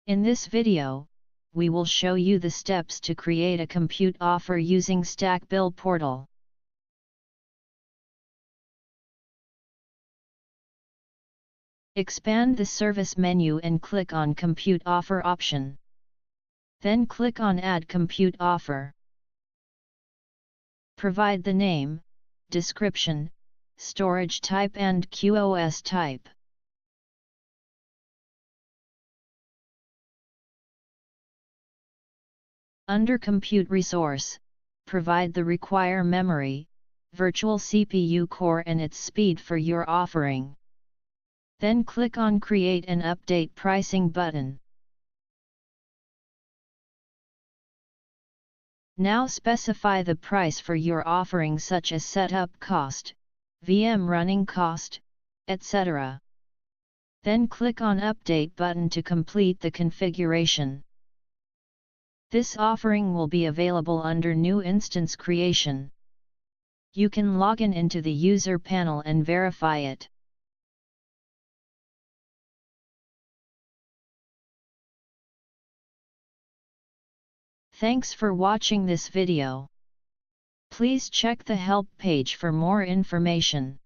In this video, we will show you the steps to create a compute offer using StackBill portal. Expand the service menu and click on Compute Offer option. Then click on Add Compute Offer. Provide the name, description, storage type and QoS type. Under Compute Resource, provide the required memory, virtual CPU core and its speed for your offering. Then click on Create and Update Pricing button. Now specify the price for your offering such as setup cost, VM running cost, etc. Then click on Update button to complete the configuration. This offering will be available under New Instance Creation. You can log in into the user panel and verify it. Thanks for watching this video. Please check the help page for more information.